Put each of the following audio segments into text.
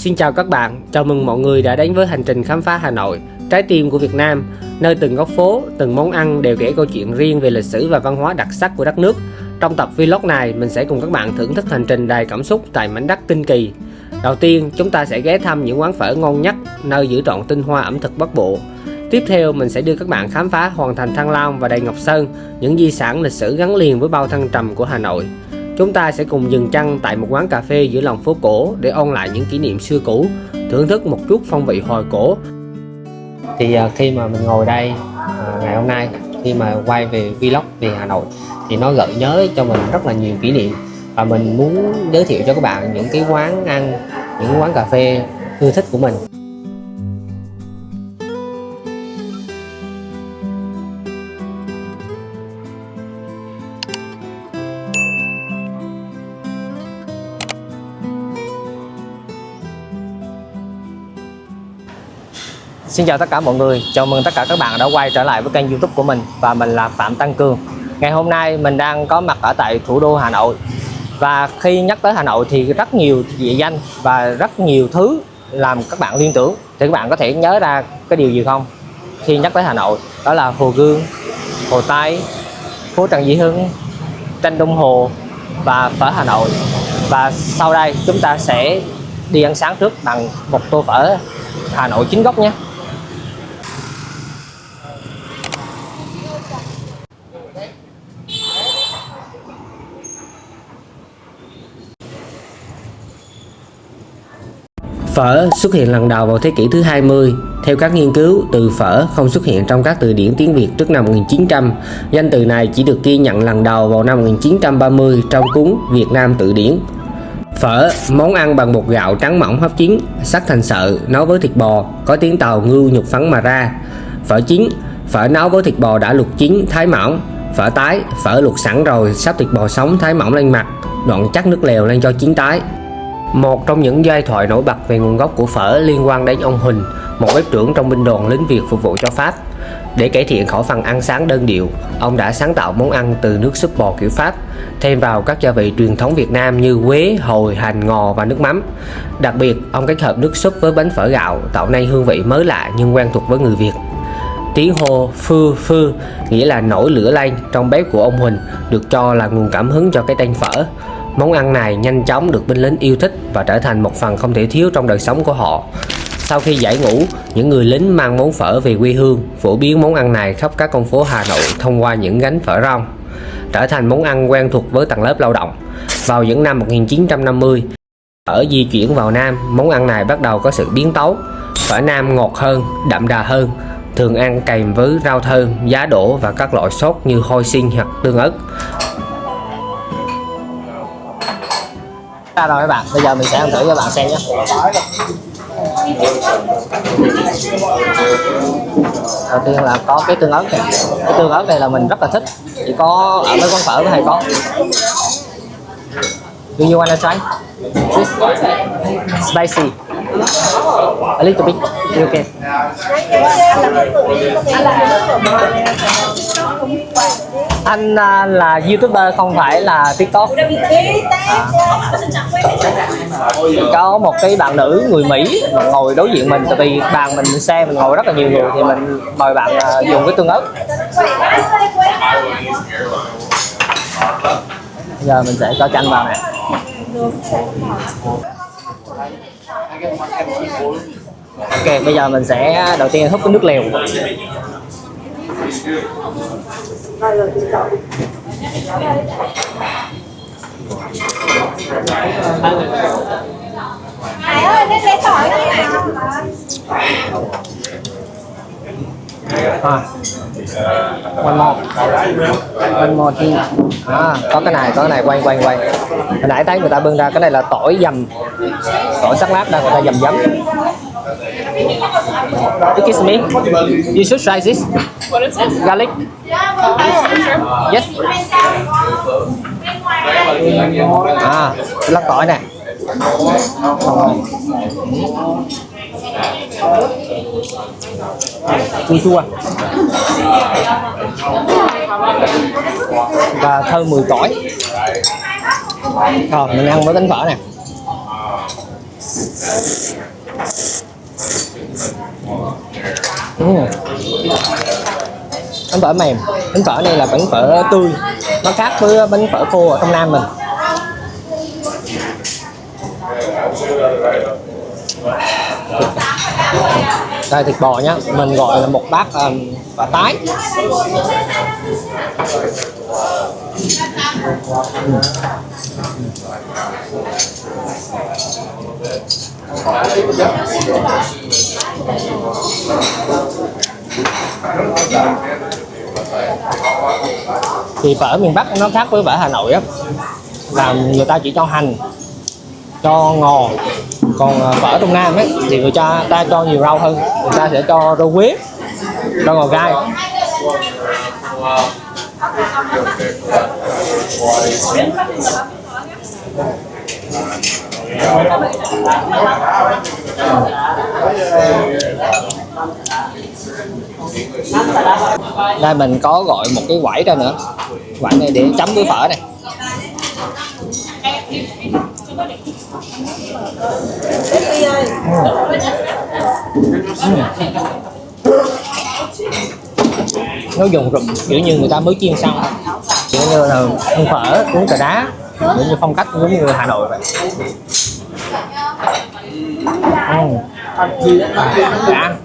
Xin chào các bạn, chào mừng mọi người đã đến với hành trình khám phá Hà Nội, trái tim của Việt Nam, nơi từng góc phố, từng món ăn đều kể câu chuyện riêng về lịch sử và văn hóa đặc sắc của đất nước. Trong tập vlog này, mình sẽ cùng các bạn thưởng thức hành trình đầy cảm xúc tại mảnh đất Kinh Kỳ. Đầu tiên, chúng ta sẽ ghé thăm những quán phở ngon nhất, nơi giữ trọn tinh hoa ẩm thực Bắc Bộ. Tiếp theo, mình sẽ đưa các bạn khám phá Hoàng thành Thăng Long và Đền Ngọc Sơn, những di sản lịch sử gắn liền với bao thăng trầm của Hà Nội. Chúng ta sẽ cùng dừng chân tại một quán cà phê giữa lòng phố cổ để ôn lại những kỷ niệm xưa cũ, thưởng thức một chút phong vị hồi cổ. Thì khi mà mình ngồi đây ngày hôm nay, khi mà quay về vlog về Hà Nội thì nó gợi nhớ cho mình rất là nhiều kỷ niệm, và mình muốn giới thiệu cho các bạn những cái quán ăn, những quán cà phê ưa thích của mình. Xin chào tất cả mọi người, chào mừng tất cả các bạn đã quay trở lại với kênh YouTube của mình, và mình là Phạm Tăng Cường. Ngày hôm nay mình đang có mặt ở tại thủ đô Hà Nội, và khi nhắc tới Hà Nội thì rất nhiều địa danh và rất nhiều thứ làm các bạn liên tưởng. Thì các bạn có thể nhớ ra cái điều gì không? Khi nhắc tới Hà Nội, đó là Hồ Gươm, Hồ Tây, phố Trần Duy Hưng, tranh đồng hồ và phở Hà Nội. Và sau đây chúng ta sẽ đi ăn sáng trước bằng một tô phở Hà Nội chính gốc nhé. Phở xuất hiện lần đầu vào thế kỷ thứ 20. Theo các nghiên cứu, từ phở không xuất hiện trong các từ điển tiếng Việt trước năm 1900. Danh từ này chỉ được ghi nhận lần đầu vào năm 1930 trong cuốn Việt Nam Tự Điển. Phở, món ăn bằng bột gạo trắng mỏng hấp chín, sắc thành sợi, nấu với thịt bò, có tiếng tàu ngưu nhục phấn mà ra. Phở chín, phở nấu với thịt bò đã luộc chín, thái mỏng. Phở tái, phở luộc sẵn rồi, xắp thịt bò sống thái mỏng lên mặt, đoạn chắc nước lèo lên cho chín tái. Một trong những giai thoại nổi bật về nguồn gốc của phở liên quan đến ông Huỳnh, một bếp trưởng trong binh đoàn lính Việt phục vụ cho Pháp. Để cải thiện khẩu phần ăn sáng đơn điệu, ông đã sáng tạo món ăn từ nước súp bò kiểu Pháp, thêm vào các gia vị truyền thống Việt Nam như quế, hồi, hành, ngò và nước mắm. Đặc biệt, ông kết hợp nước súp với bánh phở gạo, tạo nên hương vị mới lạ nhưng quen thuộc với người Việt. Tiếng hô phư phư nghĩa là nổi lửa lên trong bếp của ông Huỳnh được cho là nguồn cảm hứng cho cái tên phở. Món ăn này nhanh chóng được binh lính yêu thích và trở thành một phần không thể thiếu trong đời sống của họ. Sau khi giải ngũ, những người lính mang món phở về quê hương, phổ biến món ăn này khắp các con phố Hà Nội thông qua những gánh phở rong, trở thành món ăn quen thuộc với tầng lớp lao động. Vào những năm 1950, phở di chuyển vào Nam, món ăn này bắt đầu có sự biến tấu. Phở Nam ngọt hơn, đậm đà hơn, thường ăn kèm với rau thơm, giá đỗ và các loại sốt như hôi xiên hoặc tương ớt. Rồi các bạn, bây giờ mình sẽ ăn thử cho bạn xem nhé. Đầu tiên là có cái tương ớt này. Cái tương ớt này là mình rất là thích, chỉ có ở mấy quán phở mới hay có. Do you wanna try? This spicy. A little bit. Okay. Anh là YouTuber không phải là TikTok. Có một cái bạn nữ người Mỹ ngồi đối diện mình, tại vì bàn mình xe mình ngồi rất là nhiều người thì mình mời bạn dùng cái tương ớt. Bây giờ mình sẽ cho chanh vào nè. Ok, bây giờ mình sẽ đầu tiên húp cái nước lèo. One more thing. Có cái này quay. Hồi nãy thấy người ta bưng ra, cái này là tỏi dầm, tỏi sắc lát đây người ta dầm giấm. Excuse me, you should try this. What is it? Garlic. Yes. Lát tỏi nè. Chua chua và thơm mùi tỏi. Rồi mình ăn với bánh phở nè. Bánh phở mềm, bánh phở này là bánh phở tươi, nó khác với bánh phở khô ở trong Nam mình. Đây thịt bò nhá, mình gọi là một bát phở tái. Thì phở miền Bắc nó khác với phở Hà Nội á, là người ta chỉ cho hành, cho ngò. Còn phở trong Nam ấy thì người ta cho nhiều rau hơn, người ta sẽ cho rau quế, cho ngò gai. Đây mình có gọi một cái quẩy ra nữa, quẩy này để chấm với phở này. Nó dùng rụm kiểu như người ta mới chiên xong, kiểu như là ăn phở uống trà đá, kiểu như phong cách giống như Hà Nội vậy. Đã.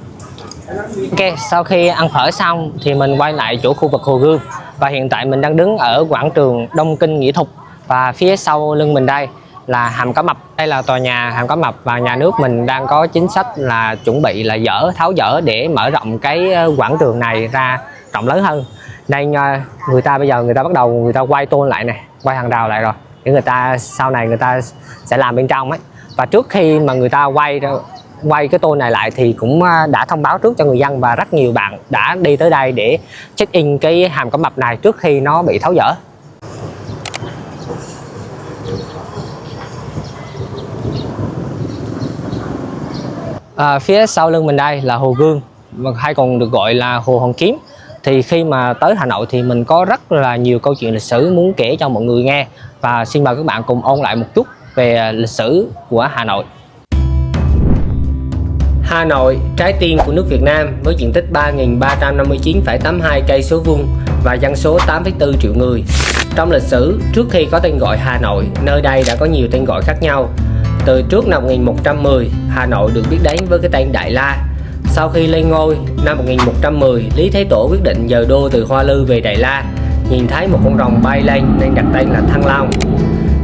Ok, sau khi ăn phở xong thì mình quay lại chỗ khu vực Hồ Gươm, và hiện tại mình đang đứng ở quảng trường Đông Kinh Nghĩa Thục, và phía sau lưng mình đây là Hàm Cá Mập. Đây là tòa nhà Hàm Cá Mập, và nhà nước mình đang có chính sách là chuẩn bị là tháo dỡ để mở rộng cái quảng trường này ra rộng lớn hơn. Đây người ta bây giờ người ta bắt đầu người ta quay tôn lại này, quay hàng rào lại rồi, để người ta sau này người ta sẽ làm bên trong ấy. Và trước khi mà người ta quay cái tôn này lại thì cũng đã thông báo trước cho người dân, và rất nhiều bạn đã đi tới đây để check in cái Hàm Cá Mập này trước khi nó bị tháo dỡ. Phía sau lưng mình đây là Hồ Gươm, hay còn được gọi là Hồ Hoàn Kiếm. Thì khi mà tới Hà Nội thì mình có rất là nhiều câu chuyện lịch sử muốn kể cho mọi người nghe, và xin mời các bạn cùng ôn lại một chút về lịch sử của Hà Nội. Hà Nội, trái tim của nước Việt Nam, với diện tích 3.359,82 cây số vuông và dân số 8,4 triệu người. Trong lịch sử, trước khi có tên gọi Hà Nội, nơi đây đã có nhiều tên gọi khác nhau. Từ trước năm 1110, Hà Nội được biết đến với cái tên Đại La. Sau khi lên ngôi, năm 1110, Lý Thái Tổ quyết định dời đô từ Hoa Lư về Đại La. Nhìn thấy một con rồng bay lên nên đặt tên là Thăng Long.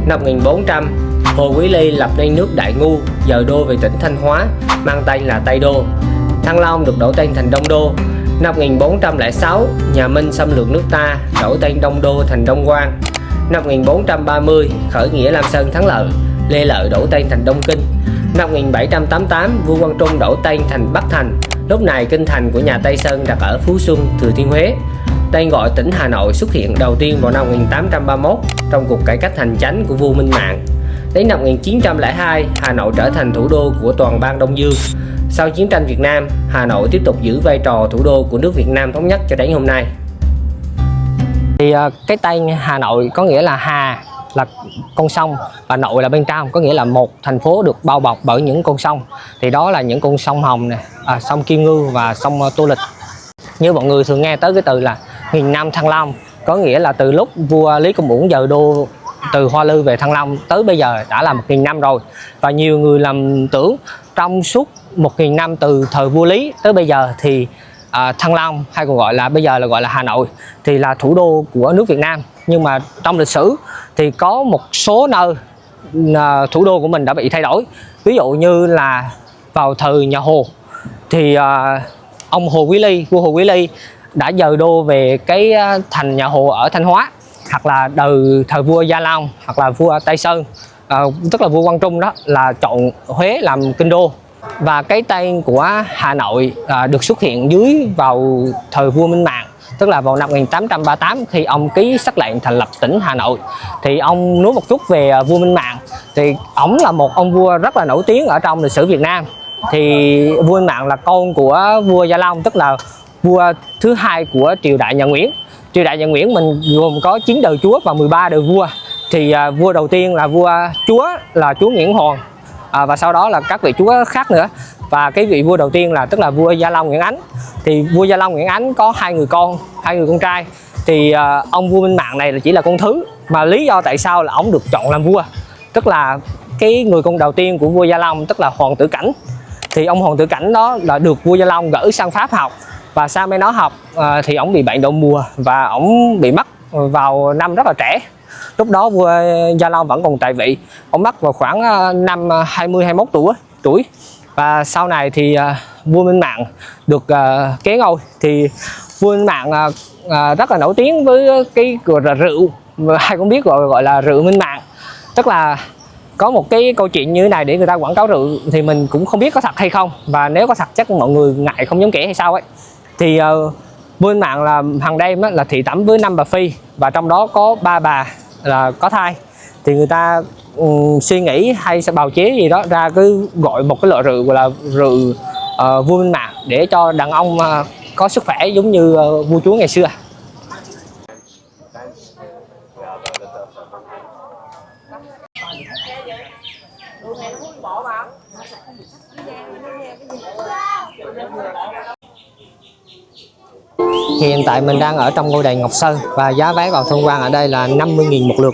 Năm 1400, Hồ Quý Ly lập nên nước Đại Ngu, dời đô về tỉnh Thanh Hóa, mang tên là Tây Đô. Thăng Long được đổi tên thành Đông Đô. Năm 1406, nhà Minh xâm lược nước ta, đổi tên Đông Đô thành Đông Quan. Năm 1430, khởi nghĩa Lam Sơn thắng lợi, Lê Lợi đổi tên thành Đông Kinh. Năm 1788, vua Quang Trung đổi tên thành Bắc Thành. Lúc này kinh thành của nhà Tây Sơn đặt ở Phú Xuân, Thừa Thiên Huế. Tên gọi tỉnh Hà Nội xuất hiện đầu tiên vào năm 1831 trong cuộc cải cách hành chánh của vua Minh Mạng. Đến năm 1902, Hà Nội trở thành thủ đô của toàn bang Đông Dương. Sau chiến tranh Việt Nam, Hà Nội tiếp tục giữ vai trò thủ đô của nước Việt Nam thống nhất cho đến hôm nay. Thì cái tên Hà Nội có nghĩa là Hà là con sông và Nội là bên trong, có nghĩa là một thành phố được bao bọc bởi những con sông. Thì đó là những con sông Hồng này, sông Kim Ngưu và sông Tô Lịch. Như mọi người thường nghe tới cái từ là nghìn năm Thăng Long, có nghĩa là từ lúc vua Lý Công Uẩn dời đô từ Hoa Lư về Thăng Long tới bây giờ đã là 1000 năm rồi. Và nhiều người lầm tưởng trong suốt 1000 năm từ thời vua Lý tới bây giờ thì Thăng Long, hay còn gọi là bây giờ là gọi là Hà Nội, thì là thủ đô của nước Việt Nam. Nhưng mà trong lịch sử thì có một số nơi thủ đô của mình đã bị thay đổi. Ví dụ như là vào thời nhà Hồ thì ông Hồ Quý Ly, vua Hồ Quý Ly đã dời đô về cái thành nhà Hồ ở Thanh Hóa, hoặc là thời vua Gia Long, hoặc là vua Tây Sơn, tức là vua Quang Trung đó là chọn Huế làm kinh đô. Và cái tên của Hà Nội được xuất hiện dưới vào thời vua Minh Mạng, tức là vào năm 1838 khi ông ký sắc lệnh thành lập tỉnh Hà Nội. Thì ông nói một chút về vua Minh Mạng, thì ông là một ông vua rất là nổi tiếng ở trong lịch sử Việt Nam. Thì vua Minh Mạng là con của vua Gia Long, tức là vua thứ hai của triều đại nhà Nguyễn. Triều đại nhà Nguyễn mình gồm có 9 đời chúa và 13 đời vua. Thì vua đầu tiên là vua chúa là chúa Nguyễn Hoàng, và sau đó là các vị chúa khác nữa. Và cái vị vua đầu tiên là tức là vua Gia Long Nguyễn Ánh. Thì vua Gia Long Nguyễn Ánh có hai người con trai. Thì ông vua Minh Mạng này là chỉ là con thứ, mà lý do tại sao là ông được chọn làm vua, tức là cái người con đầu tiên của vua Gia Long tức là Hoàng Tử Cảnh. Thì ông Hoàng Tử Cảnh đó là được vua Gia Long gửi sang Pháp học, và sang bên đó học thì ông bị bệnh đậu mùa và ông bị mất vào năm rất là trẻ. Lúc đó vua Gia Long vẫn còn tại vị, ông mất vào khoảng năm 20-21 tuổi. Và sau này thì vua Minh Mạng được kế ngôi. Thì vua Minh Mạng rất là nổi tiếng với cái gọi là rượu, ai cũng biết gọi là rượu Minh Mạng. Tức là có một cái câu chuyện như thế này để người ta quảng cáo rượu, thì mình cũng không biết có thật hay không, và nếu có thật chắc mọi người ngại không dám kể hay sao ấy. Thì vua Minh Mạng là hàng đêm là thị tẩm với 5 bà phi, và trong đó có 3 bà là có thai. Thì người ta suy nghĩ hay sẽ bào chế gì đó ra, cứ gọi một cái loại rượu gọi là rượu vua Minh Mạng, để cho đàn ông có sức khỏe giống như vua chúa ngày xưa. Hiện tại mình đang ở trong ngôi đền Ngọc Sơn, và giá vé vào tham quan ở đây là 50.000 một lượt.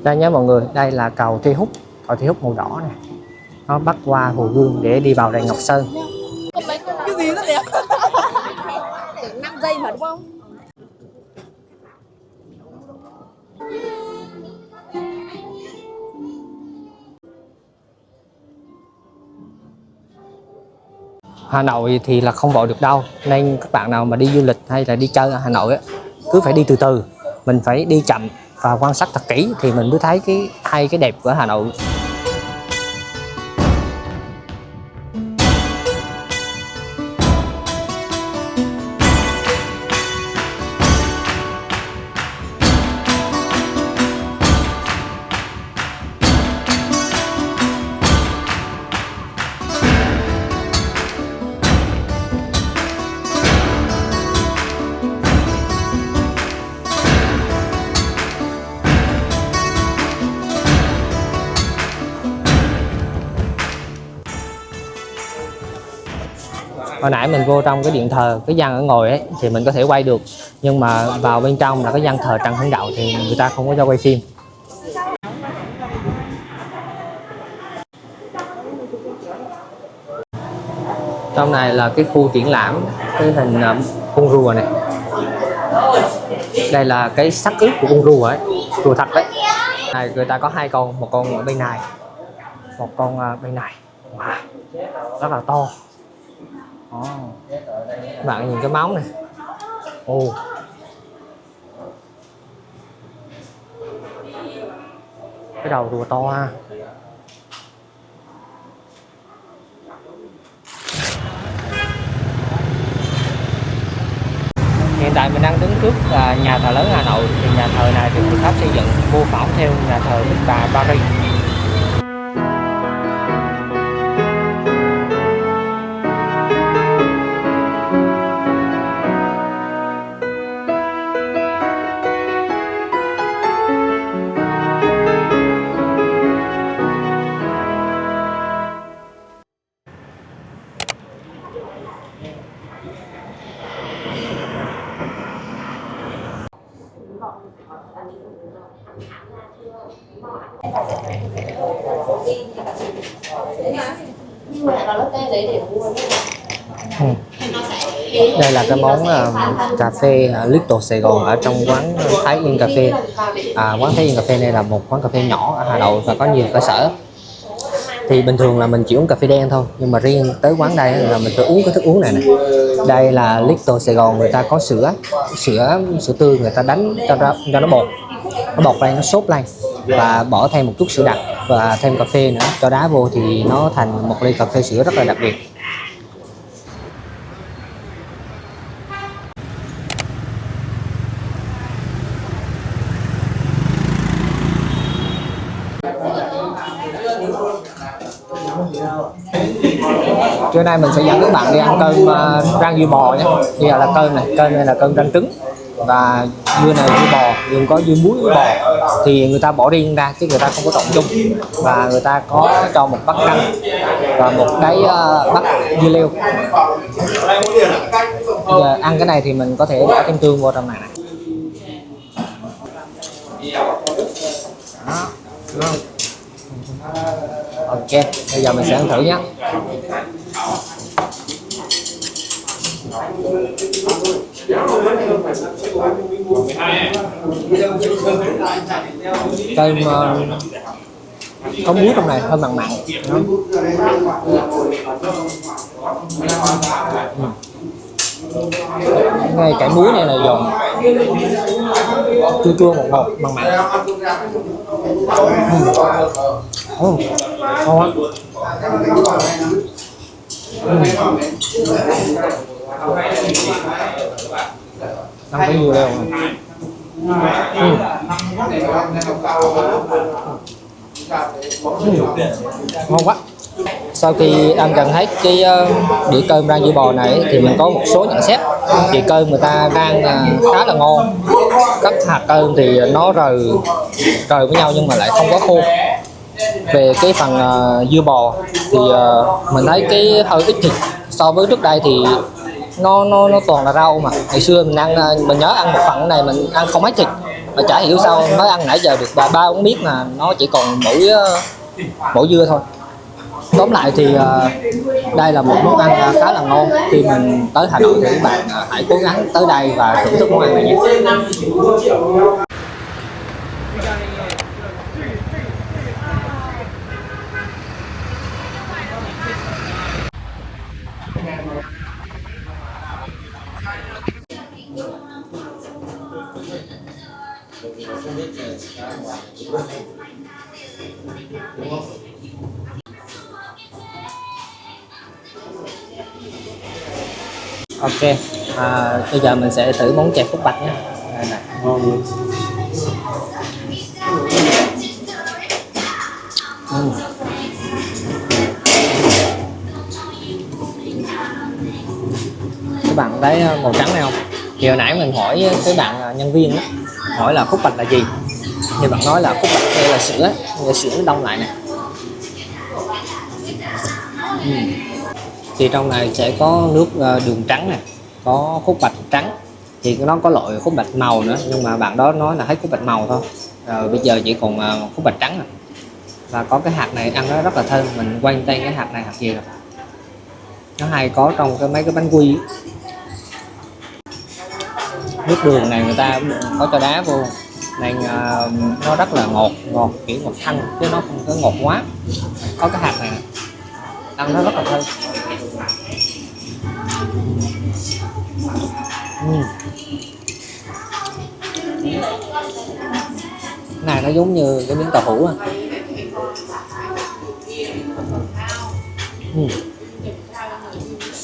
Đây nhé mọi người, đây là cầu Thi Húc màu đỏ này, nó bắc qua Hồ Gươm để đi vào đền Ngọc Sơn. Cái gì đó đẹp. 5 giây mà đúng không? Hà Nội thì là không vội được đâu, nên các bạn nào mà đi du lịch hay là đi chơi ở Hà Nội á, cứ phải đi từ từ, mình phải đi chậm và quan sát thật kỹ thì mình mới thấy cái đẹp của Hà Nội. Hồi nãy mình vô trong cái điện thờ, cái gian ở ngồi ấy thì mình có thể quay được, nhưng mà vào bên trong là cái gian thờ Trần Hưng Đạo thì người ta không có cho quay phim. Trong này là cái khu triển lãm cái hình con rùa này. Đây là cái xác ướp của con rùa ấy, rùa thật đấy. Này người ta có hai con, một con ở bên này, một con bên này. Wow, rất là to. Các bạn nhìn cái máu này. Cái đầu rùa to ha. Hiện tại mình đang đứng trước nhà thờ lớn Hà Nội. Thì nhà thờ này được người Pháp xây dựng mô phỏng theo nhà thờ Đức Bà Paris. Đây là cái món cà phê Little Sài Gòn ở trong quán Thái Yên Cà Phê. Quán Thái Yên Cà Phê này là một quán cà phê nhỏ ở Hà Nội và có nhiều cơ sở. Thì bình thường là mình chỉ uống cà phê đen thôi, nhưng mà riêng tới quán đây là mình phải uống cái thức uống này. Đây là Little Sài Gòn, người ta có sữa tươi, người ta đánh cho nó bột lên, nó sốt lên và bỏ thêm một chút sữa đặc và thêm cà phê nữa, cho đá vô thì nó thành một ly cà phê sữa rất là đặc biệt. Trưa nay mình sẽ dẫn các bạn đi ăn cơm rang dưa bò nhé. Bây giờ là cơm này là cơm rang trứng. và dưa này dưa bò, gồm có dưa muối với bò thì người ta bỏ riêng ra chứ người ta không có trộn chung, và người ta có cho một bát canh và một cái bát dưa leo. Giờ ăn cái này thì mình có thể bỏ thêm tương vô trong này. Đó. Đúng không? Ok, bây giờ mình sẽ ăn thử nhé. Cơm có muối trong này, hơi mặn mặn. Ngay cái muối này là giòn, chua chua ngọt ngọt, mặn mặn. Ngon quá. Ăn cái dưa leo ngon quá. Sau khi ăn gần hết cái đĩa cơm rang dưa bò này thì mình có một số nhận xét. Thì cơm người ta rang khá là ngon, các hạt cơm thì nó rời với nhau nhưng mà lại không có khô. Về cái phần dưa bò thì mình thấy cái hơi ít thịt so với trước đây, thì nó toàn là rau. Mà ngày xưa mình nhớ ăn một phần này mình ăn không hết thịt, mà chả hiểu sao mới ăn nãy giờ được ba uống miếng mà nó chỉ còn mỗi dưa thôi. Tóm lại thì đây là một món ăn khá là ngon. Khi mình tới Hà Nội thì các bạn hãy cố gắng tới đây và thưởng thức món ăn này nhé. Ok, bây giờ mình sẽ thử món chè khúc bạch nhé. Đây này. Các bạn thấy màu trắng này không? Thì hồi nãy mình hỏi cái bạn nhân viên đó, hỏi là khúc bạch là gì, thì bạn nói là khúc bạch đây là sữa, sữa nó đông lại nè. Thì trong này sẽ có nước đường trắng nè, có khúc bạch trắng, thì nó có loại khúc bạch màu nữa, nhưng mà bạn đó nói là hết khúc bạch màu thôi. Rồi bây giờ chỉ còn khúc bạch trắng rồi. Và có cái hạt này ăn nó rất là thơm. Mình quay tay cái hạt này hạt gì rồi, nó hay có trong mấy cái bánh quy. Nước đường này người ta có cho đá vô nên nó rất là ngọt kiểu ngọt thanh chứ nó không có ngọt quá. Có cái hạt này ăn nó rất là thơm. Này nó giống như cái miếng tàu hũ à.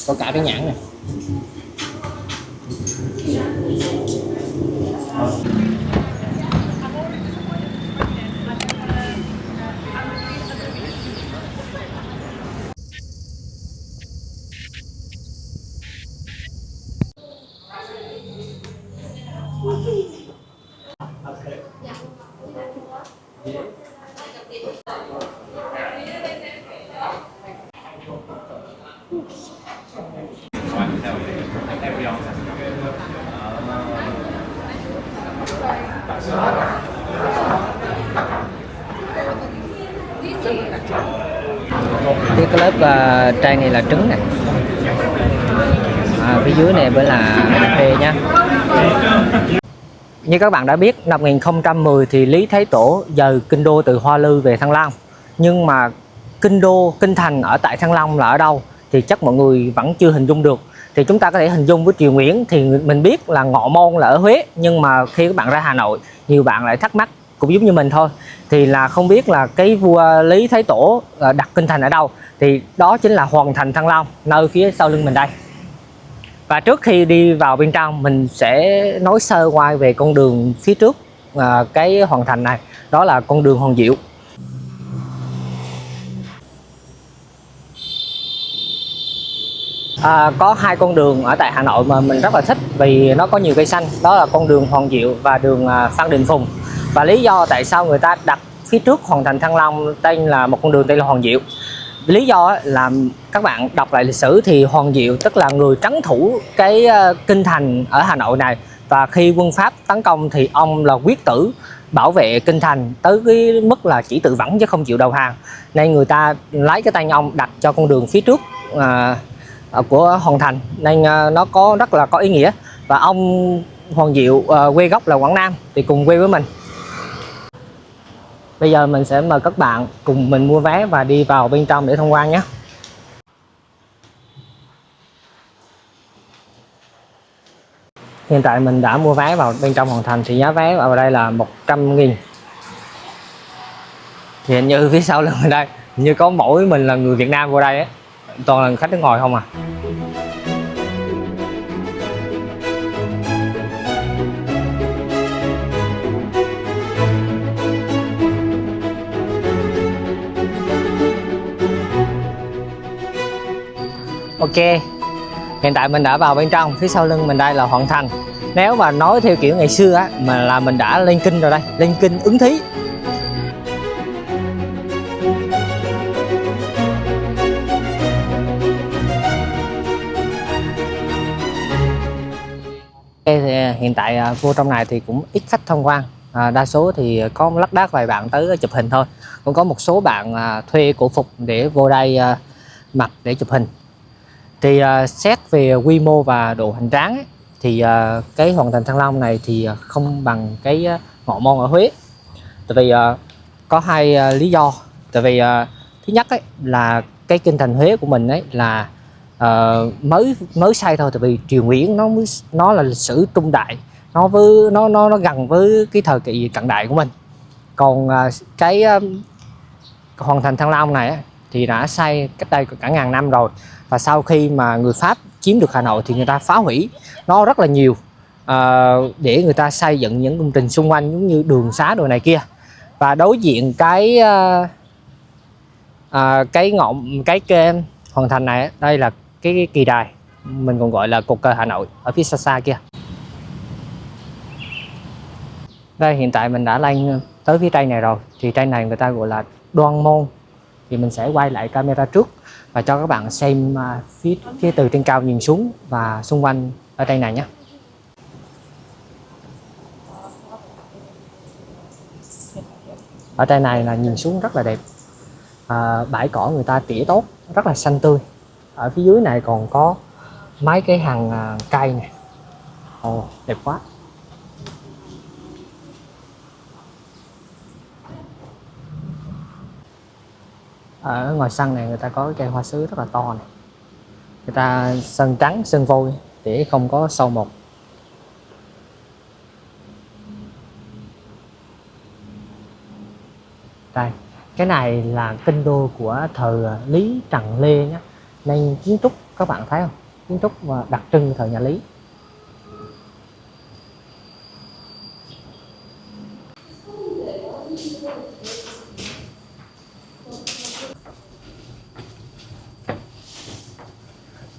Có cả cái nhãn này. Cái lớp trang này là trứng này, phía dưới này mới là cà phê nhá. Như các bạn đã biết, năm 2010 thì Lý Thái Tổ dời kinh đô từ Hoa Lư về Thăng Long. Nhưng mà kinh thành ở tại Thăng Long là ở đâu thì chắc mọi người vẫn chưa hình dung được. Thì chúng ta có thể hình dung với triều Nguyễn thì mình biết là Ngọ Môn là ở Huế, nhưng mà khi các bạn ra Hà Nội, nhiều bạn lại thắc mắc cũng giống như mình thôi, thì là không biết là cái vua Lý Thái Tổ đặt kinh thành ở đâu. Thì đó chính là Hoàng thành Thăng Long, nơi phía sau lưng mình đây. Và trước khi đi vào bên trong, mình sẽ nói sơ qua về con đường phía trước cái hoàng thành này, đó là con đường Hoàng Diệu. Có hai con đường ở tại Hà Nội mà mình rất là thích vì nó có nhiều cây xanh, đó là con đường Hoàng Diệu và đường Phan Đình Phùng. Và lý do tại sao người ta đặt phía trước Hoàng Thành Thăng Long tên là một con đường tên là Hoàng Diệu, lý do là các bạn đọc lại lịch sử thì Hoàng Diệu tức là người trấn thủ cái kinh thành ở Hà Nội này, và khi quân Pháp tấn công thì ông là quyết tử bảo vệ kinh thành tới cái mức là chỉ tự vẫn chứ không chịu đầu hàng, nên người ta lấy cái tên ông đặt cho con đường phía trước của Hoàng Thành, nên nó có rất là có ý nghĩa. Và ông Hoàng Diệu quê gốc là Quảng Nam thì cùng quê với mình. Bây giờ mình sẽ mời các bạn cùng mình mua vé và đi vào bên trong để tham quan nhé. Hiện tại mình đã mua vé vào bên trong Hoàng Thành thì giá vé vào đây là 100.000. Thì hình như phía sau lưng ở đây hình như có mỗi mình là người Việt Nam vô đây ấy. Toàn là khách nước ngoài không à. Ok, hiện tại mình đã vào bên trong, phía sau lưng mình đây là Hoàng Thành. Nếu mà nói theo kiểu ngày xưa á, mà là mình đã lên kinh rồi đây, lên kinh ứng thí. Thì hiện tại vô trong này thì cũng ít khách tham quan, đa số thì có lác đác vài bạn tới chụp hình thôi. Cũng có một số bạn thuê cổ phục để vô đây mặc để chụp hình. Thì xét về quy mô và độ hoành tráng ấy, thì cái Hoàng Thành Thăng Long này thì không bằng cái Ngọ Môn ở Huế. Tại vì có hai lý do. Tại vì thứ nhất ấy, là cái kinh thành Huế của mình ấy là mới xây thôi. Tại vì Triều Nguyễn nó là lịch sử trung đại, nó gần với cái thời kỳ cận đại của mình. Còn cái Hoàng Thành Thăng Long này ấy, thì đã xây cách đây cả ngàn năm rồi. Và sau khi mà người Pháp chiếm được Hà Nội thì người ta phá hủy nó rất là nhiều để người ta xây dựng những công trình xung quanh giống như đường xá đồ này kia. Và đối diện cái Hoàng Thành này, đây là cái kỳ đài, mình còn gọi là cột cờ Hà Nội ở phía xa xa kia. Đây hiện tại mình đã lên tới phía trên này rồi, thì trên này người ta gọi là Đoan Môn. Thì mình sẽ quay lại camera trước và cho các bạn xem phía từ trên cao nhìn xuống và xung quanh ở đây này nhé. Ở đây này là nhìn xuống rất là đẹp, bãi cỏ người ta tỉa tốt, rất là xanh tươi. Ở phía dưới này còn có mấy cái hàng cây này, đẹp quá. Ở ngoài sân này người ta có cái cây hoa sứ rất là to này, người ta sơn trắng sơn vôi để không có sâu mọt. Đây, cái này là kinh đô của thời Lý Trần Lê nhé, nên kiến trúc các bạn thấy không, kiến trúc đặc trưng thời nhà Lý.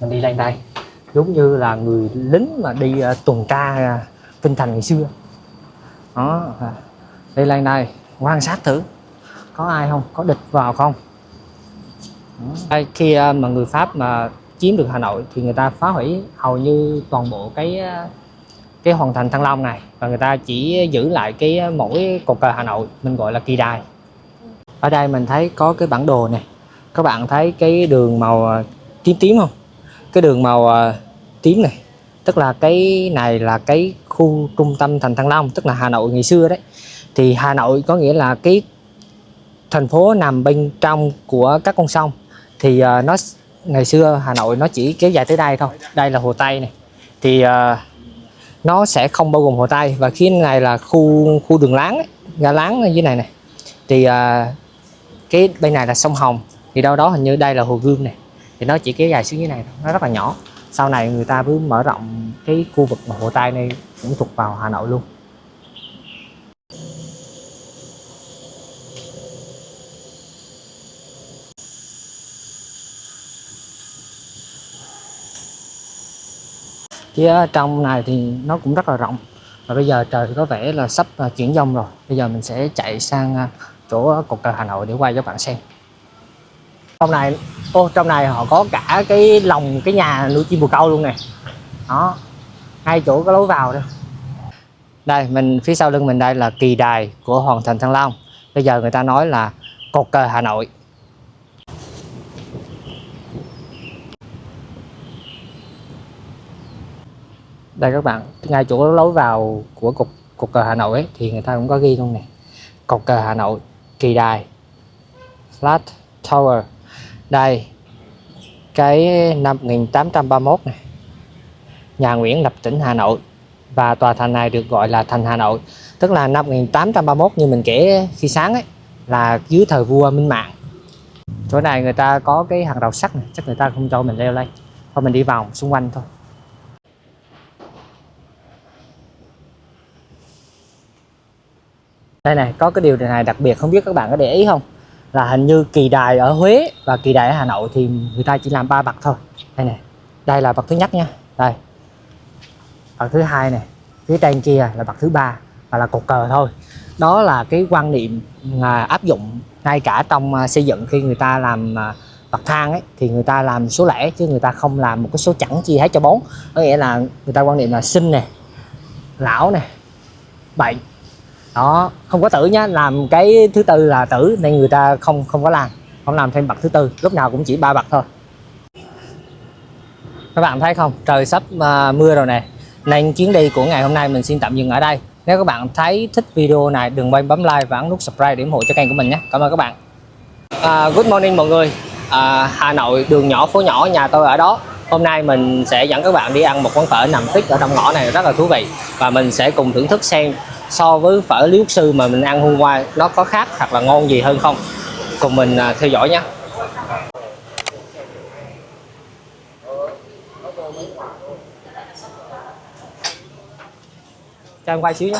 Mình đi lên đây giống như là người lính mà đi tuần tra kinh thành ngày xưa đó. Đi lên đây quan sát thử có ai không, có địch vào không. Đây, khi mà người Pháp mà chiếm được Hà Nội thì người ta phá hủy hầu như toàn bộ cái Hoàng Thành Thăng Long này, và người ta chỉ giữ lại cái mỗi cột cờ Hà Nội, mình gọi là kỳ đài. Ở đây mình thấy có cái bản đồ này, các bạn thấy cái đường màu tím tím không, cái đường màu tím này tức là cái này là cái khu trung tâm thành Thăng Long, tức là Hà Nội ngày xưa đấy. Thì Hà Nội có nghĩa là cái thành phố nằm bên trong của các con sông. Thì nó ngày xưa Hà Nội nó chỉ kéo dài tới đây thôi. Đây là Hồ Tây này, thì nó sẽ không bao gồm Hồ Tây. Và khi này là khu đường láng ấy, ga láng ở dưới này này. Thì cái bên này là sông Hồng, thì đâu đó hình như đây là Hồ Gươm này, thì nó chỉ kéo dài xuống dưới này, nó rất là nhỏ. Sau này người ta mới mở rộng cái khu vực Hồ Tây này cũng thuộc vào Hà Nội luôn. Phía trong này thì nó cũng rất là rộng. Và bây giờ trời có vẻ là sắp chuyển dông rồi. Bây giờ mình sẽ chạy sang chỗ cột cờ Hà Nội để quay cho bạn xem. Trong này họ có cả cái lồng cái nhà nuôi chim bồ câu luôn nè. Đó, ngay chỗ cái lối vào đây. Đây, phía sau lưng mình đây là kỳ đài của Hoàng thành Thăng Long. Bây giờ người ta nói là cột cờ Hà Nội. Đây các bạn, ngay chỗ lối vào của cột cờ Hà Nội ấy, thì người ta cũng có ghi luôn nè. Cột cờ Hà Nội, kỳ đài, Flat Tower. Đây, cái năm 1831 này, nhà Nguyễn lập tỉnh Hà Nội. Và tòa thành này được gọi là thành Hà Nội. Tức là năm 1831 như mình kể khi sáng ấy, là dưới thời vua Minh Mạng. Chỗ này người ta có cái hàng rào sắt này, chắc người ta không cho mình leo lên. Thôi mình đi vào xung quanh thôi. Đây này, có cái điều này đặc biệt không biết các bạn có để ý không? Là hình như kỳ đài ở Huế và kỳ đài ở Hà Nội thì người ta chỉ làm 3 bậc thôi. Đây này, đây là bậc thứ nhất nha. Đây, bậc thứ hai này, phía trên kia là bậc thứ ba và là cột cờ thôi. Đó là cái quan niệm áp dụng ngay cả trong xây dựng. Khi người ta làm bậc thang ấy thì người ta làm số lẻ chứ người ta không làm một cái số chẵn chia hết cho 4. Có nghĩa là người ta quan niệm là sinh nè, lão nè, bệnh. Đó, không có tử nhá, làm cái thứ tư là tử nên người ta không có làm thêm bậc thứ tư, lúc nào cũng chỉ 3 bậc thôi. Các bạn thấy không, trời sắp mưa rồi nè, nên chuyến đi của ngày hôm nay mình xin tạm dừng ở đây. Nếu các bạn thấy thích video này đừng quên bấm like và ấn nút subscribe để ủng hộ cho kênh của mình nhé. Cảm ơn các bạn. Good morning mọi người. Hà Nội, đường nhỏ phố nhỏ, nhà tôi ở đó. Hôm nay mình sẽ dẫn các bạn đi ăn một quán phở nằm tích ở trong ngõ này rất là thú vị. Và mình sẽ cùng thưởng thức xem so với phở Lý Quốc Sư mà mình ăn hôm qua nó có khác hoặc là ngon gì hơn không. Cùng mình theo dõi nhé. Cho em quay xíu nhé.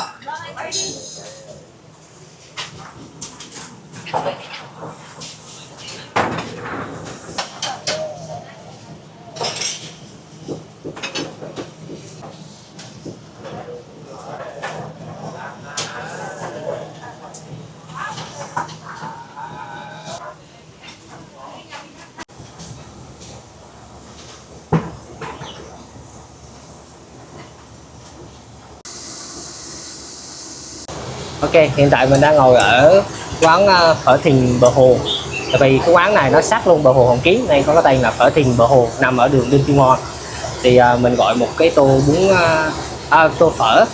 Ok, hiện tại mình đang ngồi ở quán phở Thìn Bờ Hồ. Tại vì cái quán này nó sát luôn bờ hồ Hoàn Kiếm nên có cái tên là phở Thìn Bờ Hồ, nằm ở đường Đinh Tiên Hoàng. Thì mình gọi một cái tô tô phở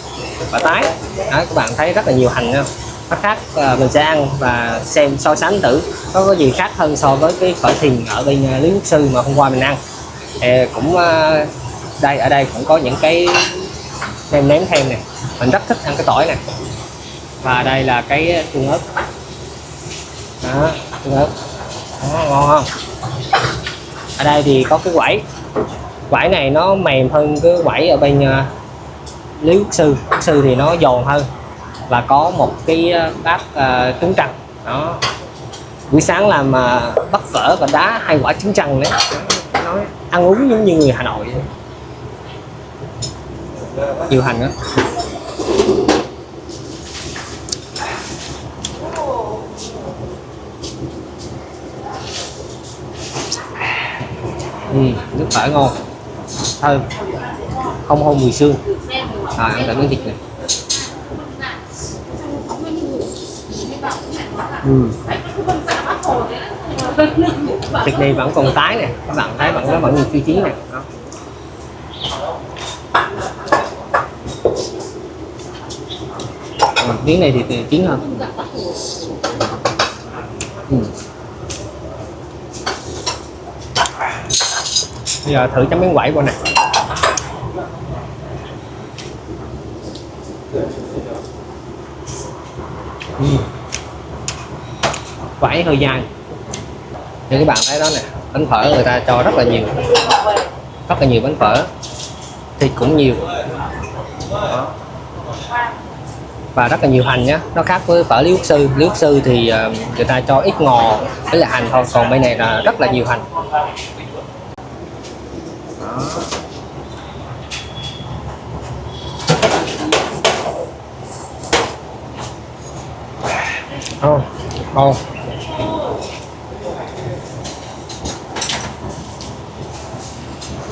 và tái. Đó, các bạn thấy rất là nhiều hành không? Nó khác, mình sẽ ăn và xem so sánh thử có gì khác hơn so với cái phở Thìn ở bên Lý Quốc Sư mà hôm qua mình ăn. Cũng ở đây cũng có những cái nêm thêm này, mình rất thích ăn cái tỏi này. Và đây là cái tương ớt. Đó, tương ớt. Đó, ngon không? Ở đây thì có cái quẩy này nó mềm hơn cái quẩy ở bên Lý Quốc Sư. Quốc Sư thì nó giòn hơn. Và có một cái bát trứng trần. Đó, buổi sáng làm bắp phở và đá 2 quả trứng trần đấy. Nói ăn uống giống như người Hà Nội. Nhiều hành nữa. Nước phở ngon, thơm, không hôn mùi xương. Ăn thử miếng thịt này. Thịt này vẫn còn tái nè, các bạn thấy nó vẫn chưa chín nè. Miếng này thì chín hơn. Bây giờ thử chấm miếng quẩy qua nè. Quẩy hơi dai. Như các bạn thấy đó nè, bánh phở người ta cho rất là nhiều bánh phở, thịt cũng nhiều. Đó. Và rất là nhiều hành nhé. Nó khác với phở Lý Quốc Sư. Lý Quốc Sư thì người ta cho ít ngò với là hành thôi, còn bên này là rất là nhiều hành. Đó. Ngon.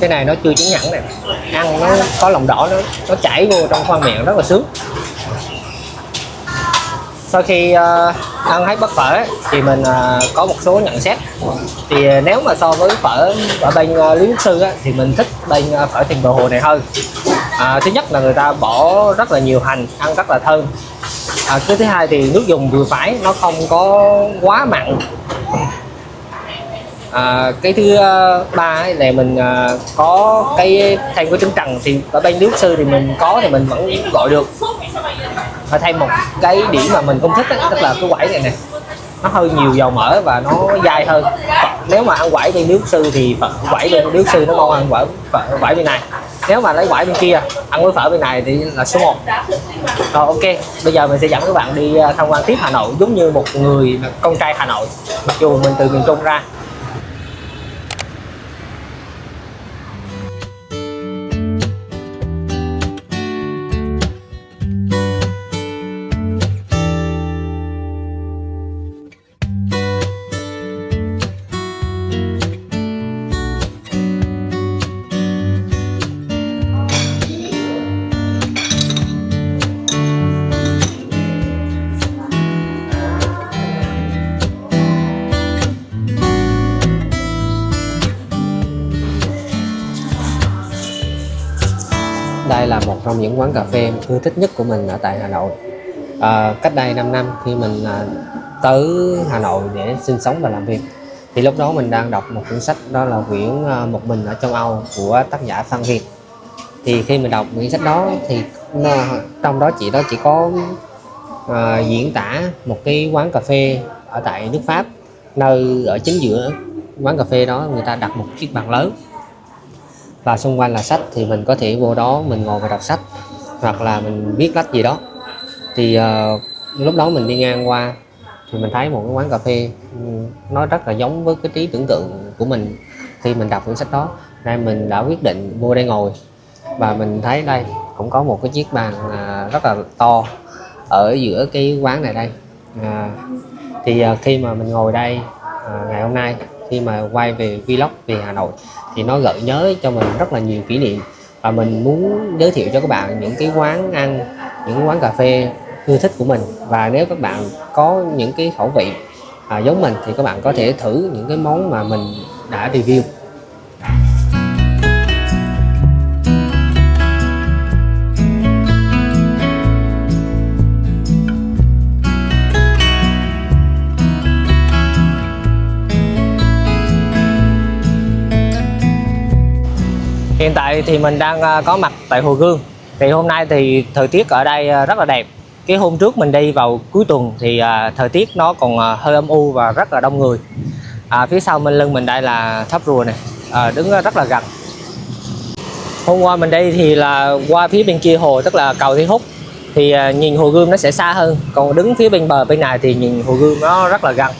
Cái này nó chưa chín nhẵn nè, ăn nó có lòng đỏ, nó chảy vô trong khoang miệng rất là sướng. Sau khi ăn hết bát phở thì mình có một số nhận xét. Thì nếu mà so với phở ở bên Lý Quốc Sư thì mình thích bên phở Thìn Bờ Hồ này hơn. Thứ nhất là người ta bỏ rất là nhiều hành, ăn rất là thơm. Cái thứ hai thì nước dùng vừa phải, nó không có quá mặn. Cái thứ ba là mình có cái thêm cái trứng trần, thì ở bên Lý Quốc Sư thì mình có thì mình vẫn gọi được. Và thêm một cái điểm mà mình không thích tức là cái quẩy này nè, nó hơi nhiều dầu mỡ và nó dai hơn. Nếu mà ăn quẩy bên Lý Quốc Sư thì quẩy bên Lý Quốc Sư nó ngon hơn quẩy bên này. Nếu mà lấy quẩy bên kia ăn với phở bên này thì là số 1. Rồi ok, bây giờ mình sẽ dẫn các bạn đi tham quan tiếp Hà Nội giống như một người con trai Hà Nội, mặc dù mình từ miền Trung ra. Đây là một trong những quán cà phê ưa thích nhất của mình ở tại Hà Nội. Cách đây 5 năm khi mình tới Hà Nội để sinh sống và làm việc, thì lúc đó mình đang đọc một quyển sách, đó là quyển Một Mình Ở Châu Âu của tác giả Phan Việt. Thì khi mình đọc quyển sách đó thì trong đó chỉ có diễn tả một cái quán cà phê ở tại nước Pháp, nơi ở chính giữa quán cà phê đó người ta đặt một chiếc bàn lớn và xung quanh là sách, thì mình có thể vô đó mình ngồi và đọc sách hoặc là mình viết lách gì đó. Thì lúc đó mình đi ngang qua thì mình thấy một cái quán cà phê nó rất là giống với cái trí tưởng tượng của mình khi mình đọc quyển sách đó, nên mình đã quyết định vô đây ngồi. Và mình thấy đây cũng có một cái chiếc bàn rất là to ở giữa cái quán này đây. Thì khi mà mình ngồi đây ngày hôm nay, khi mà quay về vlog về Hà Nội, thì nó gợi nhớ cho mình rất là nhiều kỷ niệm. Và mình muốn giới thiệu cho các bạn những cái quán ăn, những quán cà phê ưa thích của mình. Và nếu các bạn có những cái khẩu vị giống mình thì các bạn có thể thử những cái món mà mình đã review. Hiện tại thì mình đang có mặt tại Hồ Gươm. Thì hôm nay thì thời tiết ở đây rất là đẹp. Cái hôm trước mình đi vào cuối tuần thì thời tiết nó còn hơi âm u và rất là đông người. Phía sau bên lưng mình đây là tháp Rùa này, đứng rất là gần. Hôm qua mình đi thì là qua phía bên kia hồ, tức là cầu Thi Húc, thì nhìn Hồ Gươm nó sẽ xa hơn. Còn đứng phía bên bờ bên này thì nhìn Hồ Gươm nó rất là gần.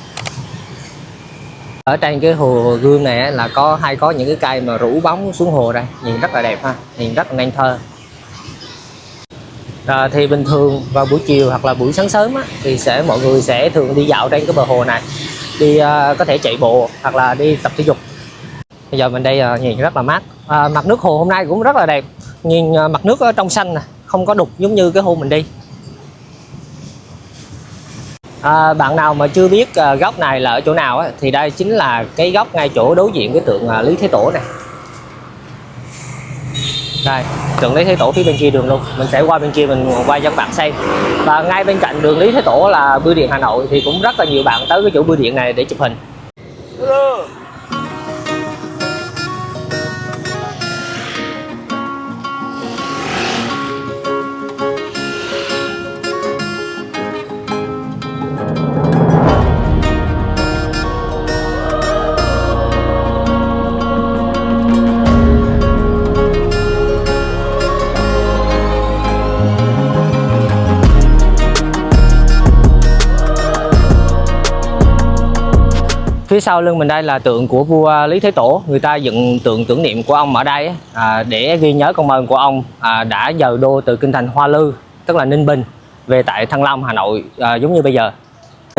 Ở trên cái hồ Gươm này là hay có những cái cây mà rủ bóng xuống hồ đây, nhìn rất là đẹp ha, nhìn rất là nên thơ. Thì bình thường vào buổi chiều hoặc là buổi sáng sớm thì mọi người sẽ thường đi dạo trên cái bờ hồ này, đi có thể chạy bộ hoặc là đi tập thể dục. Bây giờ mình đây nhìn rất là mát. Mặt nước hồ hôm nay cũng rất là đẹp, nhìn mặt nước trong xanh nè, không có đục giống như cái hôm mình đi. Bạn nào mà chưa biết góc này là ở chỗ nào thì đây chính là cái góc ngay chỗ đối diện cái tượng Lý Thế Tổ này. Đây, tượng Lý Thế Tổ phía bên kia đường luôn. Mình sẽ qua bên kia mình quay cho các bạn xem. Và ngay bên cạnh đường Lý Thế Tổ là bưu điện Hà Nội, thì cũng rất là nhiều bạn tới cái chỗ bưu điện này để chụp hình. Phía sau lưng mình đây là tượng của vua Lý Thế Tổ. Người ta dựng tượng tưởng niệm của ông ở đây để ghi nhớ công ơn của ông đã dời đô từ kinh thành Hoa Lư, tức là Ninh Bình, về tại Thăng Long, Hà Nội giống như bây giờ.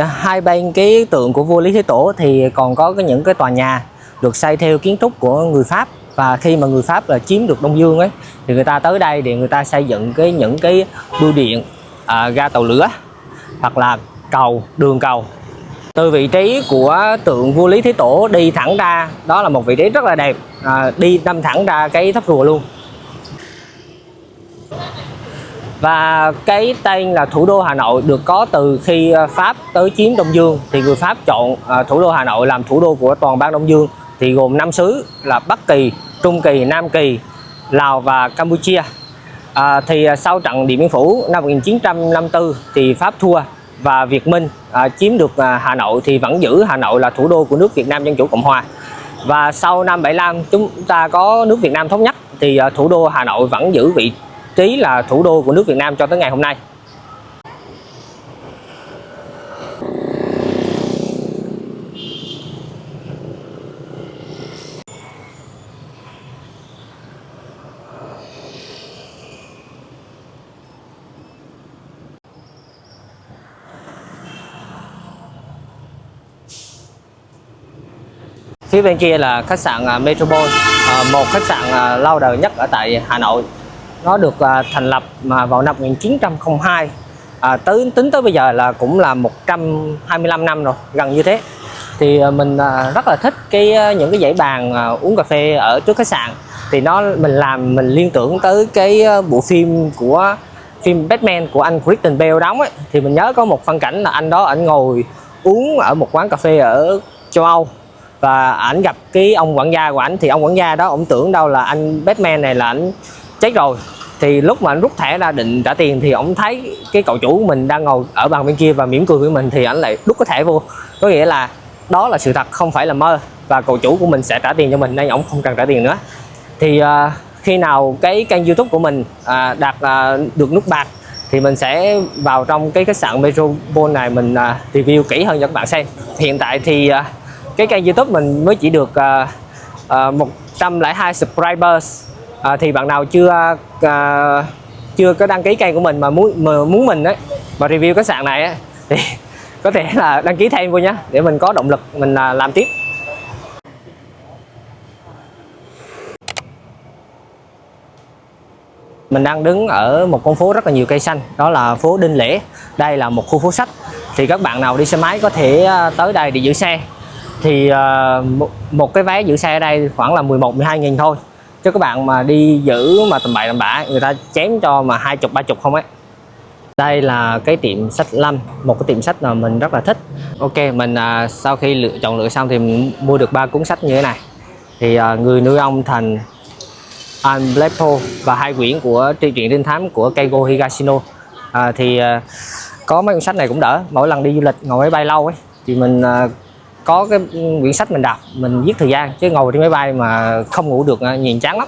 Hai bên cái tượng của vua Lý Thái Tổ thì còn có những cái tòa nhà được xây theo kiến trúc của người Pháp, và khi mà người Pháp là chiếm được Đông Dương ấy thì người ta tới đây để người ta xây dựng những cái bưu điện, ga tàu lửa hoặc là đường cầu. Từ vị trí của tượng vua Lý Thái Tổ đi thẳng ra, đó là một vị trí rất là đẹp, đi đâm thẳng ra cái tháp rùa luôn. Và cái tên là thủ đô Hà Nội được có từ khi Pháp tới chiếm Đông Dương, thì người Pháp chọn thủ đô Hà Nội làm thủ đô của toàn bang Đông Dương, thì gồm 5 xứ là Bắc Kỳ, Trung Kỳ, Nam Kỳ, Lào và Campuchia. Thì sau trận Điện Biên Phủ năm 1954 thì Pháp thua và Việt Minh chiếm được Hà Nội, thì vẫn giữ Hà Nội là thủ đô của nước Việt Nam Dân Chủ Cộng Hòa. Và sau năm 75 chúng ta có nước Việt Nam thống nhất, thì thủ đô Hà Nội vẫn giữ vị trí là thủ đô của nước Việt Nam cho tới ngày hôm nay. Phía bên kia là khách sạn Metropole, một khách sạn lâu đời nhất ở tại Hà Nội. Nó được thành lập vào năm 1902, tính tới bây giờ là cũng là 125 năm rồi, gần như thế. Thì mình rất là thích những cái dãy bàn uống cà phê ở trước khách sạn. Thì mình liên tưởng tới cái bộ phim Batman của anh Christian Bale đóng ấy. Thì mình nhớ có một phân cảnh là anh ngồi uống ở một quán cà phê ở châu Âu, và ảnh gặp cái ông quản gia của ảnh. Thì ông quản gia đó ông tưởng đâu là anh Batman này là ảnh chết rồi. Thì lúc mà anh rút thẻ ra định trả tiền thì ông thấy cái cậu chủ của mình đang ngồi ở bàn bên kia và mỉm cười với mình, thì ảnh lại đút cái thẻ vô. Có nghĩa là đó là sự thật, không phải là mơ, và cậu chủ của mình sẽ trả tiền cho mình nên ông không cần trả tiền nữa. Thì khi nào cái kênh YouTube của mình đạt được nút bạc thì mình sẽ vào trong cái khách sạn Metropole này, mình review kỹ hơn cho các bạn xem. Hiện tại thì cái kênh YouTube mình mới chỉ được 102 subscribers. Thì bạn nào chưa có đăng ký kênh của mình mà muốn mình ấy mà review cái sạn này ấy, thì có thể là đăng ký thêm vô nhé, để mình có động lực mình làm tiếp. Mình đang đứng ở một con phố rất là nhiều cây xanh, đó là phố Đinh Lễ. Đây là một khu phố sách, thì các bạn nào đi xe máy có thể tới đây để giữ xe. Thì một cái vé giữ xe ở đây khoảng là 11-12 nghìn thôi, chứ các bạn mà đi giữ mà tầm bậy tầm bạ người ta chém cho mà 20-30 không ấy. Đây là cái tiệm sách Lâm, một cái tiệm sách mà mình rất là thích. Ok, mình sau khi chọn lựa xong thì mình mua được 3 cuốn sách như thế này. Thì Người nuôi ong thành Anne Black Poe và 2 quyển của truyện trinh thám của Keigo Higashino. Thì có mấy cuốn sách này cũng đỡ, mỗi lần đi du lịch ngồi máy bay lâu ấy thì mình có cái quyển sách mình đọc, mình giết thời gian, chứ ngồi trên máy bay mà không ngủ được nhìn chán lắm.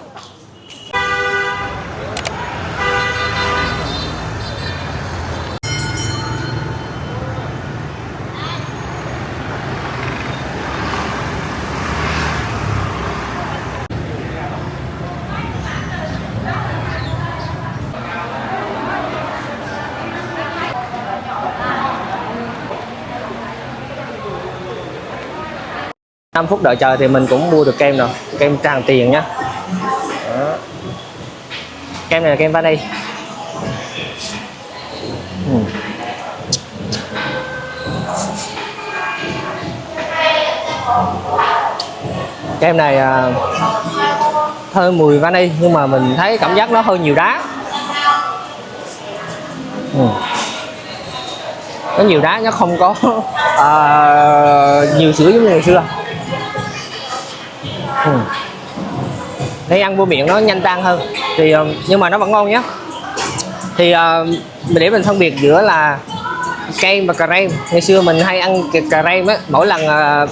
Năm phút đợi chờ thì mình cũng mua được kem rồi, kem tràn tiền nhá. Đó. Kem này là kem vani. Kem này hơi mùi vani nhưng mà mình thấy cảm giác nó hơi nhiều đá. Có nhiều đá, nó không có nhiều sữa giống như ngày xưa. Để ăn vô miệng nó nhanh tan hơn, thì nhưng mà nó vẫn ngon nhé. Thì để mình phân biệt giữa là kem và cà rem. Ngày xưa mình hay ăn cà rem á, mỗi lần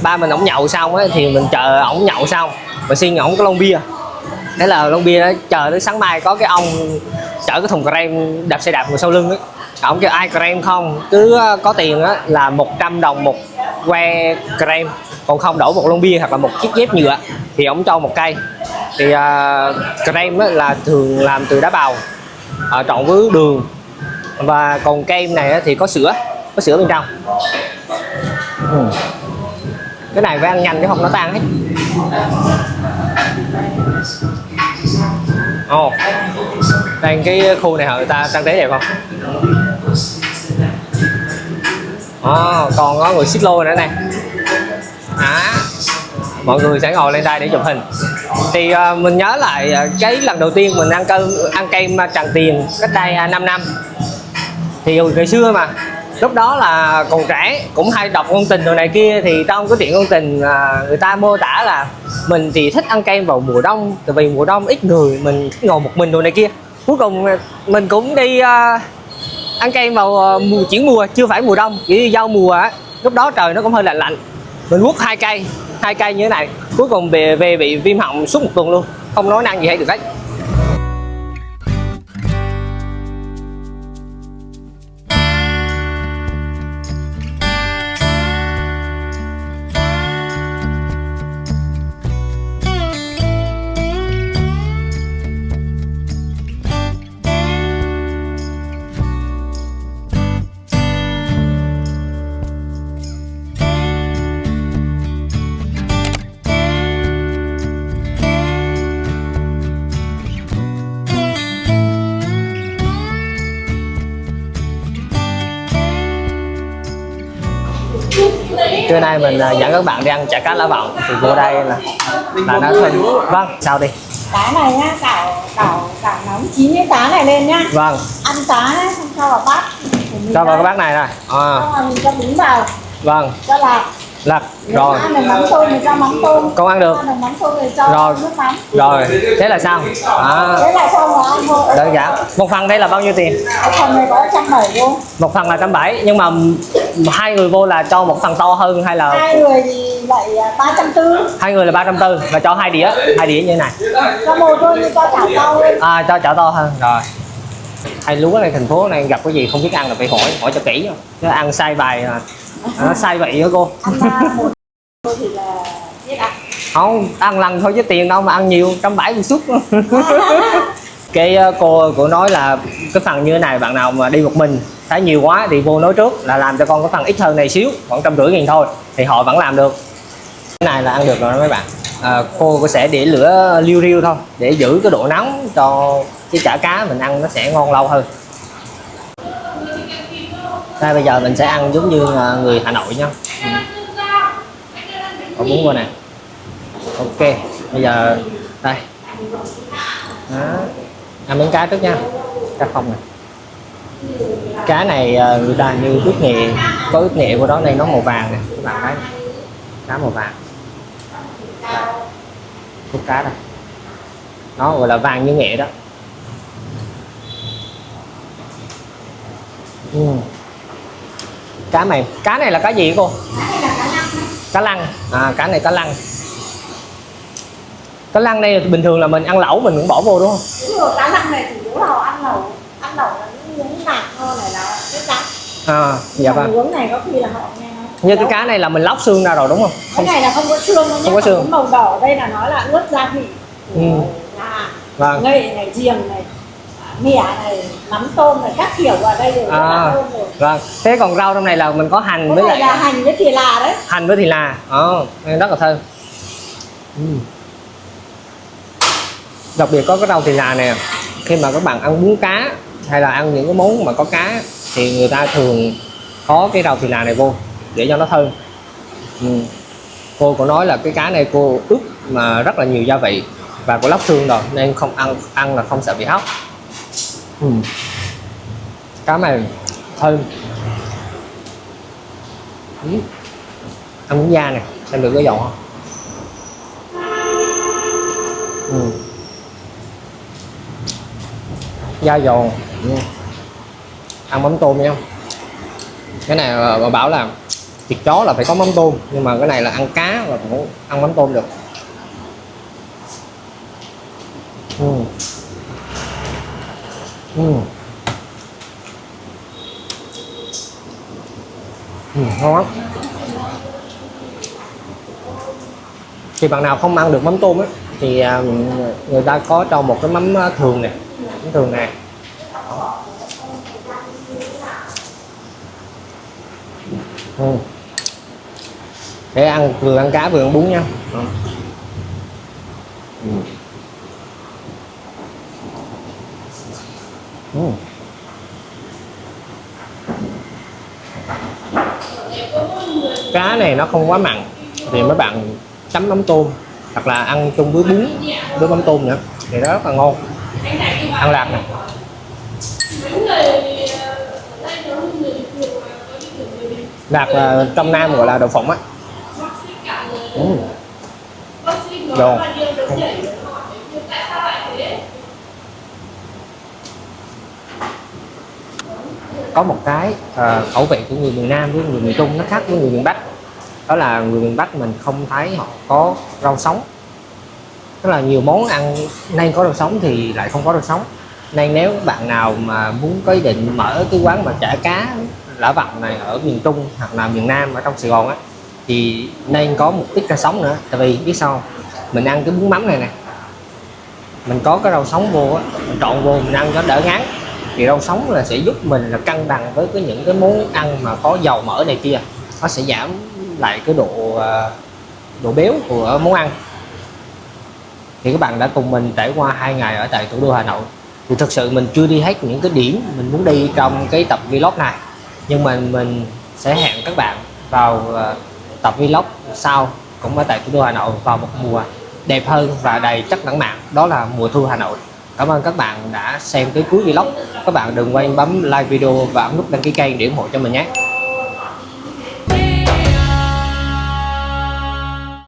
ba mình ổng nhậu xong á thì mình chờ ổng nhậu xong và xin ổng cái lon bia. Thế là lon bia đó chờ tới sáng mai có cái ông chở cái thùng cà rem đạp xe đạp ngồi sau lưng ấy. Ổng kêu ai cà rem không, cứ có tiền á là 100 đồng một que cà rem, còn không đổ một lon bia hoặc là một chiếc dép nhựa thì ổng cho một cây. Thì cà rem là thường làm từ đá bào trộn với đường, và còn kem này thì có sữa bên trong. Cái này phải ăn nhanh chứ không nó tan hết. Ồ, đây cái khu này họ người ta trang trí đẹp không? Còn có người xích lô nữa này. Mọi người sẽ ngồi lên đây để chụp hình. Thì mình nhớ lại cái lần đầu tiên mình ăn kem Tràng Tiền cách đây 5 năm. Thì ngày xưa mà lúc đó là còn trẻ, cũng hay đọc ngôn tình đồ này kia. Thì trong cái chuyện ngôn tình người ta mô tả là mình thì thích ăn kem vào mùa đông, tại vì mùa đông ít người, mình thích ngồi một mình đồ này kia. Cuối cùng mình cũng đi ăn kem vào chuyển mùa, chưa phải mùa đông, chỉ giao mùa á. Lúc đó trời nó cũng hơi lạnh lạnh, mình quất 2 cây như thế này. Cuối cùng về bị viêm họng suốt 1 tuần luôn, không nói năng gì hết được đấy. Trưa nay mình dẫn các bạn đi ăn chả cá Lã Vọng. Thì vô đây là nó thơm. Vâng, sao đi? Cá này nhá, cảo nóng chín cái cá này lên nhá. Vâng. Ăn cá ấy, xong cho vào bát. Cho vào cái bát này rồi. Xong rồi mình cho bún vào. Vâng. Cho lạc. Rồi. Ăn được mắm tôm thì cho mắm tôm. Con ăn được. Ăn được mắm tôm thì cho Rồi. nước mắm. Rồi, thế là sao? Thế là xong rồi ăn thôi. Đơn giản. Một phần đây là bao nhiêu tiền? Cái phần này có 170 luôn. Một phần là 170, nhưng mà 2 người vô là cho một phần to hơn hay là 2 người thì lại 340. 2 người là 340 và cho 2 đĩa như thế này. Cho một thôi nhưng cho chảo to hơn. Cho chảo to hơn. Rồi. Hay lúa này, thành phố này gặp cái gì không biết ăn là phải hỏi cho kỹ, chứ ăn sai bài nó sai vị đó cô. Ăn một thôi thì là biết ăn. Không, ăn lần thôi chứ tiền đâu mà ăn nhiều, 170 suất. Cái cô nói là cái phần như thế này, bạn nào mà đi một mình thấy nhiều quá thì vô nói trước là làm cho con cái phần ít hơn này xíu, khoảng 150.000 thôi, thì họ vẫn làm được. Cái này là ăn được rồi đó mấy bạn. Cô sẽ để lửa liu riu thôi để giữ cái độ nóng cho cái chả cá mình ăn nó sẽ ngon lâu hơn. Đây bây giờ mình sẽ ăn giống như người Hà Nội nha. Có bún qua nè. Ok, bây giờ đây. Đó. Ăn miếng cá trước nha. Cá không này. Cá này người ta như ướp nghệ, có ướp nghệ của đó, đây nó màu vàng nè, các bạn thấy. Cá màu vàng. Khúc cá đây. Nó gọi là vàng như nghệ đó. Cá này là cá gì cô? Cá lăng. Cá này cá lăng. Cá lăng đây bình thường là mình ăn lẩu mình cũng bỏ vô đúng không? Đúng rồi, cá lăng này chủ yếu là ăn lẩu là những miếng nạc thôi, này là cái cá. Dạ vâng. Miếng này có khi là họ nghe nói. Như cái cá này là mình lóc xương ra rồi đúng không? Cái này là không có xương đâu nhé. Không có xương. Màu đỏ đây là nó là ướp gia vị. Vâng. Ngậy này, giềng này, mẻ này, mắm tôm này, các kiểu vào đây rồi. Vâng. Thế còn rau trong này là mình có hành với lại là hành với thì là đấy. Hành với thì là. Rất là thơm. Đặc biệt có cái rau thì là nè. Khi mà các bạn ăn bún cá hay là ăn những cái món mà có cá thì người ta thường có cái rau thì là này vô để cho nó thơm. Cô có nói là cái cá này cô ướp mà rất là nhiều gia vị và cô lóc xương rồi nên không ăn là không sợ bị hóc. Cá này thơm. Ăn miếng da này xem được cái dầu không? Da giòn. Ăn mắm tôm nha. Cái này bà bảo là thịt chó là phải có mắm tôm, nhưng mà cái này là ăn cá và cũng ăn mắm tôm được. Ngon lắm. Thì bạn nào không ăn được mắm tôm ấy thì người ta có cho một cái mắm thường này, mắm thường này. để ăn vừa ăn cá vừa ăn bún nha. Cá này nó không quá mặn thì mấy bạn chấm mắm tôm hoặc là ăn chung với bún với mắm tôm nữa thì nó rất là ngon. Ăn lạc này. Lạc là trong Nam gọi là đậu phộng á. Giòn. Có một cái khẩu vị của người miền Nam với người miền Trung nó khác với người miền Bắc, đó là người miền Bắc mình không thấy họ có rau sống. Tức là nhiều món ăn nên có rau sống thì lại không có rau sống, nên nếu bạn nào mà muốn có ý định mở cái quán mà chả cá lã vọng này ở miền Trung hoặc là miền Nam ở trong Sài Gòn á thì nên có một ít rau sống nữa. Tại vì biết sao, mình ăn cái bún mắm này nè, mình có cái rau sống vô á, mình trộn vô mình ăn cho đỡ ngán, thì rau sống là sẽ giúp mình là cân bằng với những cái món ăn mà có dầu mỡ này kia, nó sẽ giảm lại cái độ béo của món ăn. Thì các bạn đã cùng mình trải qua 2 ngày ở tại thủ đô Hà Nội, thì thực sự mình chưa đi hết những cái điểm mình muốn đi trong cái tập vlog này, nhưng mà mình sẽ hẹn các bạn vào tập vlog sau cũng ở tại thủ đô Hà Nội vào một mùa đẹp hơn và đầy chất lãng mạn, đó là mùa thu Hà Nội. Cảm ơn các bạn đã xem tới cuối vlog. Các bạn đừng quên bấm like video và ấn nút đăng ký kênh để ủng hộ cho mình nhé.